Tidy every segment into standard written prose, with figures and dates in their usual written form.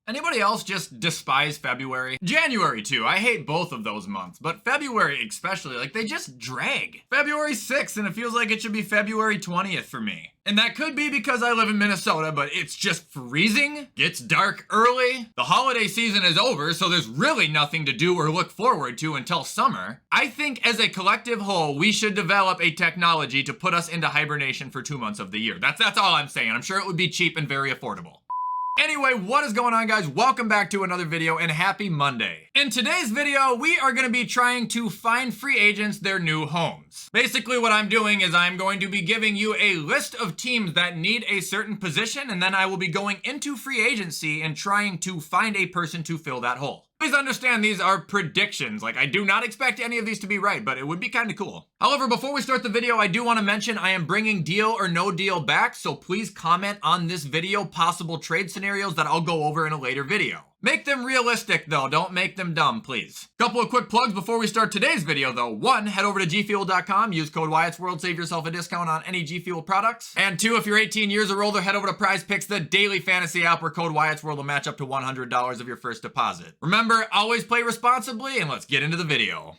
Anybody else just despise February? January too, I hate both of those months, but February especially, like they just drag. February 6th and it feels like it should be February 20th for me. And that could be because I live in Minnesota, but it's just freezing, gets dark early, the holiday season is over, so there's really nothing to do or look forward to until summer. I think as a collective whole, we should develop a technology to put us into hibernation for 2 months of the year. That's all I'm saying. I'm sure it would be cheap and very affordable. Anyway, what is going on, guys? Welcome back to another video and happy Monday. In today's video, we are going to be trying to find free agents their new homes. Basically, what I'm doing is I'm going to be giving you a list of teams that need a certain position, and then I will be going into free agency and trying to find a person to fill that hole. Please understand these are predictions. Like, I do not expect any of these to be right, but it would be kind of cool. However, before we start the video, I do want to mention I am bringing Deal or No Deal back, so please comment on this video possible trade scenarios that I'll go over in a later video. Make them realistic though, don't make them dumb, please. Couple of quick plugs before we start today's video though. 1, head over to gfuel.com, use code WyattzWorld, save yourself a discount on any G Fuel products. And 2, if you're 18 years or older, head over to Prize Picks, the daily fantasy app where code WyattzWorld will match up to $100 of your first deposit. Remember, always play responsibly, and let's get into the video.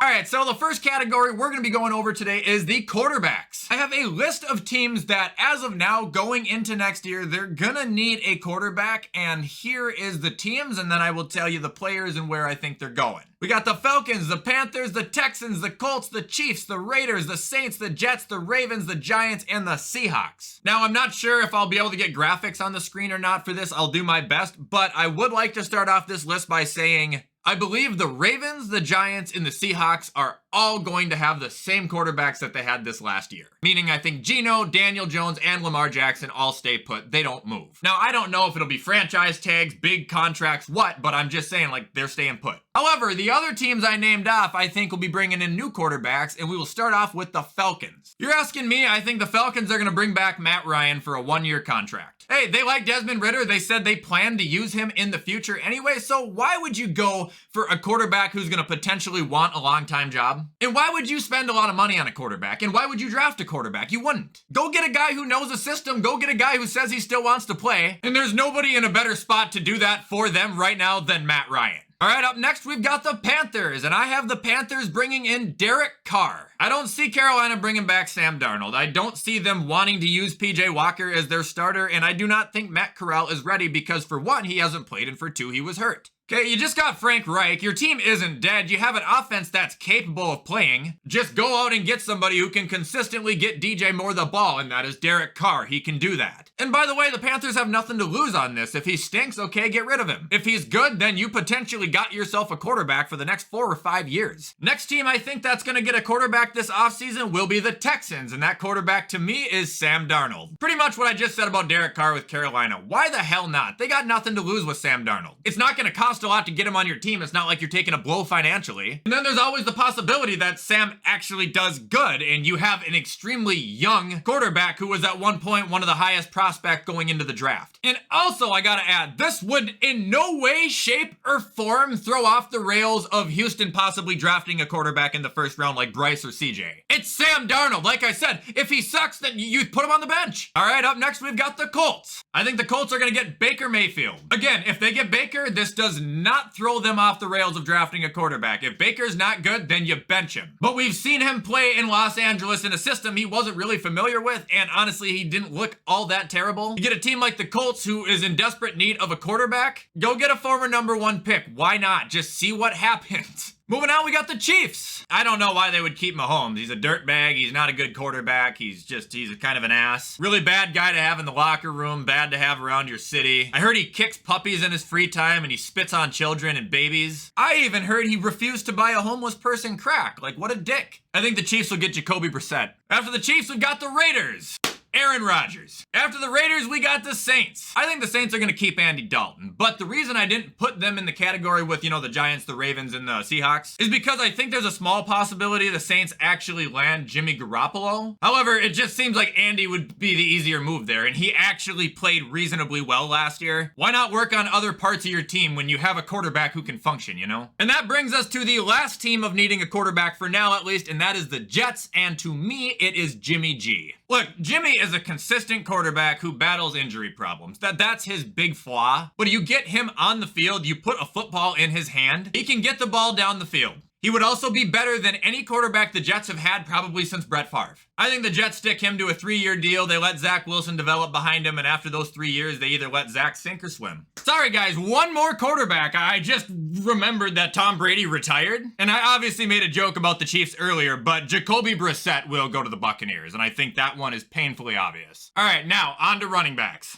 Alright, so the first category we're going to be going over today is the quarterbacks. I have a list of teams that, as of now, going into next year, they're gonna need a quarterback, and here is the teams, and then I will tell you the players and where I think they're going. We got the Falcons, the Panthers, the Texans, the Colts, the Chiefs, the Raiders, the Saints, the Jets, the Ravens, the Giants, and the Seahawks. Now, I'm not sure if I'll be able to get graphics on the screen or not for this. I'll do my best, but I would like to start off this list by saying I believe the Ravens, the Giants, and the Seahawks are all going to have the same quarterbacks that they had this last year. Meaning I think Geno, Daniel Jones, and Lamar Jackson all stay put. They don't move. Now, I don't know if it'll be franchise tags, big contracts, what, but I'm just saying, like, they're staying put. However, the other teams I named off, I think will be bringing in new quarterbacks, and we will start off with the Falcons. You're asking me, I think the Falcons are going to bring back Matt Ryan for a 1-year contract. Hey, they like Desmond Ridder. They said they plan to use him in the future anyway, so why would you go for a quarterback who's going to potentially want a long-time job? And why would you spend a lot of money on a quarterback? And why would you draft a quarterback? You wouldn't. Go get a guy who knows the system. Go get a guy who says he still wants to play. And there's nobody in a better spot to do that for them right now than Matt Ryan. All right, up next, we've got the Panthers, and I have the Panthers bringing in Derek Carr. I don't see Carolina bringing back Sam Darnold. I don't see them wanting to use PJ Walker as their starter, and I do not think Matt Corral is ready because, for 1, he hasn't played, and for 2, he was hurt. Okay, you just got Frank Reich. Your team isn't dead. You have an offense that's capable of playing. Just go out and get somebody who can consistently get DJ Moore the ball, and that is Derek Carr. He can do that. And by the way, the Panthers have nothing to lose on this. If he stinks, okay, get rid of him. If he's good, then you potentially got yourself a quarterback for the next 4 or 5 years. Next team I think that's going to get a quarterback this offseason will be the Texans, and that quarterback to me is Sam Darnold. Pretty much what I just said about Derek Carr with Carolina. Why the hell not? They got nothing to lose with Sam Darnold. It's not going to cost a lot to get him on your team. It's not like you're taking a blow financially. And then there's always the possibility that Sam actually does good, and you have an extremely young quarterback who was at one point one of the highest prospects going into the draft. And also, I gotta add, this would in no way, shape, or form throw off the rails of Houston possibly drafting a quarterback in the first round like Bryce or CJ. It's Sam Darnold. Like I said, if he sucks, then you put him on the bench. All right, up next, we've got the Colts. I think the Colts are gonna get Baker Mayfield. Again, if they get Baker, this does not throw them off the rails of drafting a quarterback. If Baker's not good, then you bench him. But we've seen him play in Los Angeles in a system he wasn't really familiar with, and honestly, he didn't look all that terrible. You get a team like the Colts who is in desperate need of a quarterback, go get a former #1 pick. Why not? Just see what happens. Moving on, we got the Chiefs. I don't know why they would keep Mahomes. He's a dirtbag. He's not a good quarterback. He's a kind of an ass. Really bad guy to have in the locker room, bad to have around your city. I heard he kicks puppies in his free time and he spits on children and babies. I even heard he refused to buy a homeless person crack. Like, what a dick. I think the Chiefs will get Jacoby Brissett. After the Chiefs, we've got the Raiders. Aaron Rodgers. After the Raiders, we got the Saints. I think the Saints are going to keep Andy Dalton, but the reason I didn't put them in the category with, the Giants, the Ravens, and the Seahawks is because I think there's a small possibility the Saints actually land Jimmy Garoppolo. However, it just seems like Andy would be the easier move there, and he actually played reasonably well last year. Why not work on other parts of your team when you have a quarterback who can function, And that brings us to the last team of needing a quarterback for now at least, and that is the Jets, and to me, it is Jimmy G. Look, Jimmy is a consistent quarterback who battles injury problems. That's his big flaw. But you get him on the field, you put a football in his hand, he can get the ball down the field. He would also be better than any quarterback the Jets have had probably since Brett Favre. I think the Jets stick him to a 3-year deal. They let Zach Wilson develop behind him, and after those 3 years, they either let Zach sink or swim. Sorry, guys, one more quarterback. I just remembered that Tom Brady retired, and I obviously made a joke about the Chiefs earlier, but Jacoby Brissett will go to the Buccaneers, and I think that one is painfully obvious. All right, now on to running backs.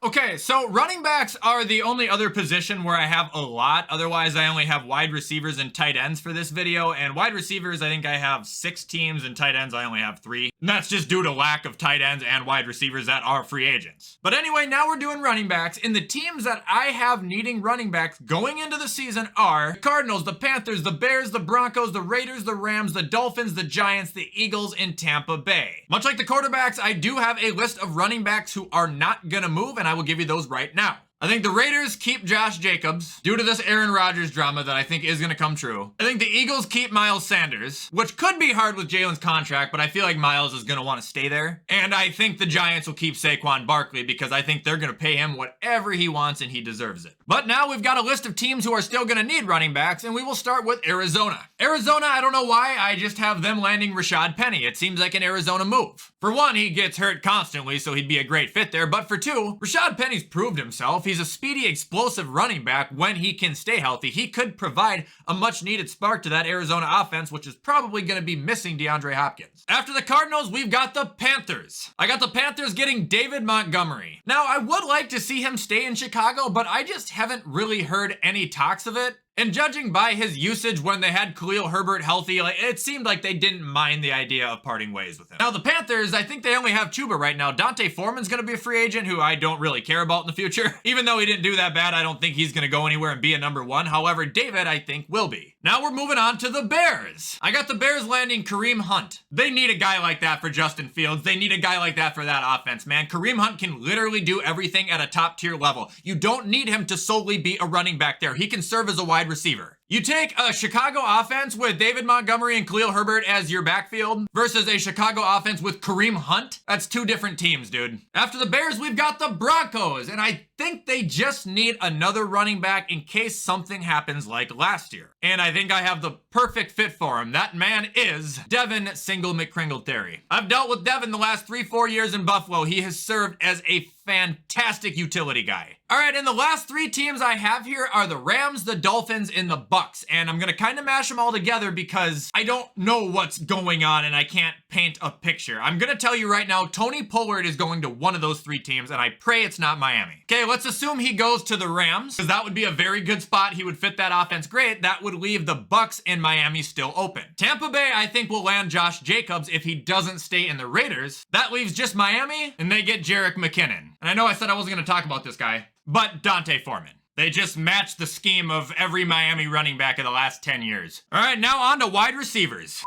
Okay, so running backs are the only other position where I have a lot. Otherwise, I only have wide receivers and tight ends for this video. And wide receivers, I think I have 6 teams, and tight ends, I only have 3. And that's just due to lack of tight ends and wide receivers that are free agents. But anyway, now we're doing running backs. And the teams that I have needing running backs going into the season are the Cardinals, the Panthers, the Bears, the Broncos, the Raiders, the Rams, the Dolphins, the Giants, the Eagles, and Tampa Bay. Much like the quarterbacks, I do have a list of running backs who are not gonna move, and I will give you those right now. I think the Raiders keep Josh Jacobs due to this Aaron Rodgers drama that I think is going to come true. I think the Eagles keep Miles Sanders, which could be hard with Jalen's contract, but I feel like Miles is going to want to stay there. And I think the Giants will keep Saquon Barkley because I think they're going to pay him whatever he wants and he deserves it. But now we've got a list of teams who are still going to need running backs, and we will start with Arizona. Arizona, I don't know why, I just have them landing Rashad Penny. It seems like an Arizona move. For one, he gets hurt constantly, so he'd be a great fit there. But for two, Rashad Penny's proved himself. He's a speedy, explosive running back when he can stay healthy. He could provide a much-needed spark to that Arizona offense, which is probably going to be missing DeAndre Hopkins. After the Cardinals, we've got the Panthers. I got the Panthers getting David Montgomery. Now, I would like to see him stay in Chicago, but I just haven't really heard any talks of it. And judging by his usage when they had Khalil Herbert healthy, it seemed like they didn't mind the idea of parting ways with him. Now, the Panthers, I think they only have Chuba right now. Dante Foreman's going to be a free agent who I don't really care about in the future. Even though he didn't do that bad, I don't think he's going to go anywhere and be a number one. However, David, I think, will be. Now we're moving on to the Bears. I got the Bears landing Kareem Hunt. They need a guy like that for Justin Fields. They need a guy like that for that offense, man. Kareem Hunt can literally do everything at a top tier level. You don't need him to solely be a running back there. He can serve as a wide receiver. You take a Chicago offense with David Montgomery and Khalil Herbert as your backfield versus a Chicago offense with Kareem Hunt. That's two different teams, dude. After the Bears, we've got the Broncos, and I think they just need another running back in case something happens like last year. And I think I have the perfect fit for him. That man is Devin Single McCringleterry. I've dealt with Devin the last 3-4 years in Buffalo. He has served as a fantastic utility guy. All right, and the last 3 teams I have here are the Rams, the Dolphins, and the Bucks. And I'm gonna kind of mash them all together because I don't know what's going on and I can't paint a picture. I'm gonna tell you right now, Tony Pollard is going to one of those 3 teams, and I pray it's not Miami. Okay, let's assume he goes to the Rams, because that would be a very good spot. He would fit that offense great. That would leave the Bucks and Miami still open. Tampa Bay, I think, will land Josh Jacobs if he doesn't stay in the Raiders. That leaves just Miami, and they get Jerick McKinnon. And I know I said I wasn't gonna talk about this guy, but Dante Foreman. They just matched the scheme of every Miami running back in the last 10 years. All right, now on to wide receivers.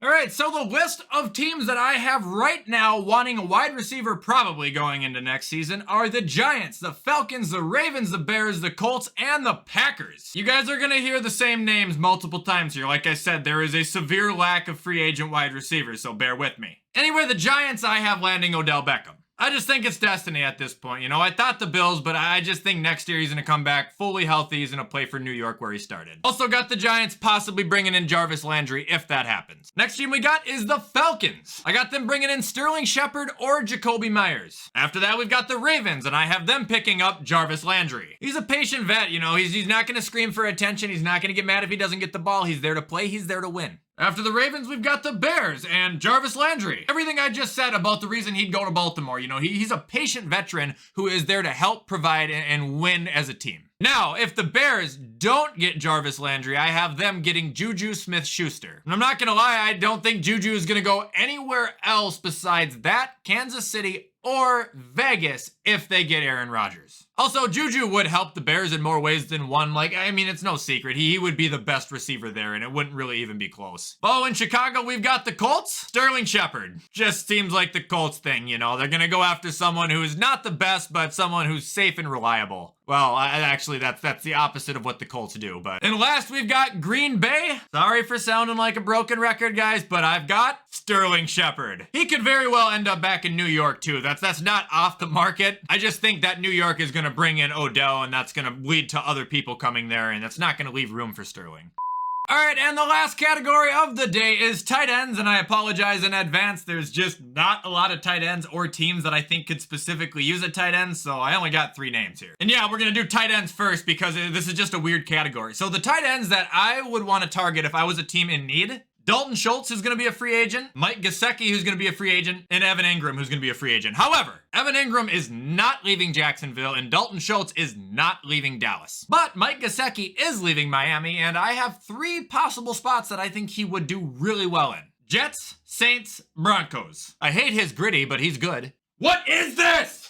All right, so the list of teams that I have right now wanting a wide receiver probably going into next season are the Giants, the Falcons, the Ravens, the Bears, the Colts, and the Packers. You guys are gonna hear the same names multiple times here. Like I said, there is a severe lack of free agent wide receivers, so bear with me. Anyway, the Giants, I have landing Odell Beckham. I just think it's destiny at this point. You know, I thought the Bills, but I just think next year he's going to come back fully healthy. He's going to play for New York where he started. Also got the Giants possibly bringing in Jarvis Landry if that happens. Next team we got is the Falcons. I got them bringing in Sterling Shepard or Jacoby Myers. After that, we've got the Ravens, and I have them picking up Jarvis Landry. He's a patient vet, you know. He's not going to scream for attention. He's not going to get mad if he doesn't get the ball. He's there to play. He's there to win. After the Ravens, we've got the Bears and Jarvis Landry. Everything I just said about the reason he'd go to Baltimore, you know, he's a patient veteran who is there to help provide and win as a team. Now, if the Bears don't get Jarvis Landry, I have them getting Juju Smith-Schuster. And I'm not gonna lie, I don't think Juju is gonna go anywhere else besides that, Kansas City, or Vegas if they get Aaron Rodgers. Also, Juju would help the Bears in more ways than one. Like, I mean, it's no secret. He would be the best receiver there, and it wouldn't really even be close. Oh, in Chicago, we've got the Colts. Sterling Shepard. Just seems like the Colts thing, you know? They're gonna go after someone who is not the best, but someone who's safe and reliable. Well, actually, that's the opposite of what the Colts do, but. And last, we've got Green Bay. Sorry for sounding like a broken record, guys, but I've got Sterling Shepard. He could very well end up back in New York, too. That's not off the market. I just think that New York is gonna bring in Odell, and that's gonna lead to other people coming there, and that's not gonna leave room for Sterling. All right, and the last category of the day is tight ends, and I apologize in advance. There's just not a lot of tight ends or teams that I think could specifically use a tight end, so I only got 3 names here. And yeah, we're gonna do tight ends first because this is just a weird category. So the tight ends that I would want to target if I was a team in need: Dalton Schultz, who's going to be a free agent, Mike Gesicki, who's going to be a free agent, and Evan Ingram, who's going to be a free agent. However, Evan Ingram is not leaving Jacksonville, and Dalton Schultz is not leaving Dallas. But Mike Gesicki is leaving Miami, and I have 3 possible spots that I think he would do really well in: Jets, Saints, Broncos. I hate his gritty, but he's good. What is this?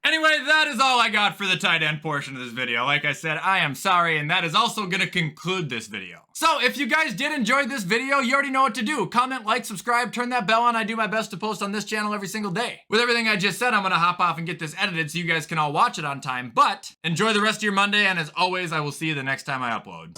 Anyway, that is all I got for the tight end portion of this video. Like I said, I am sorry, and that is also going to conclude this video. So, if you guys did enjoy this video, you already know what to do. Comment, like, subscribe, turn that bell on. I do my best to post on this channel every single day. With everything I just said, I'm going to hop off and get this edited so you guys can all watch it on time. But, enjoy the rest of your Monday, and as always, I will see you the next time I upload.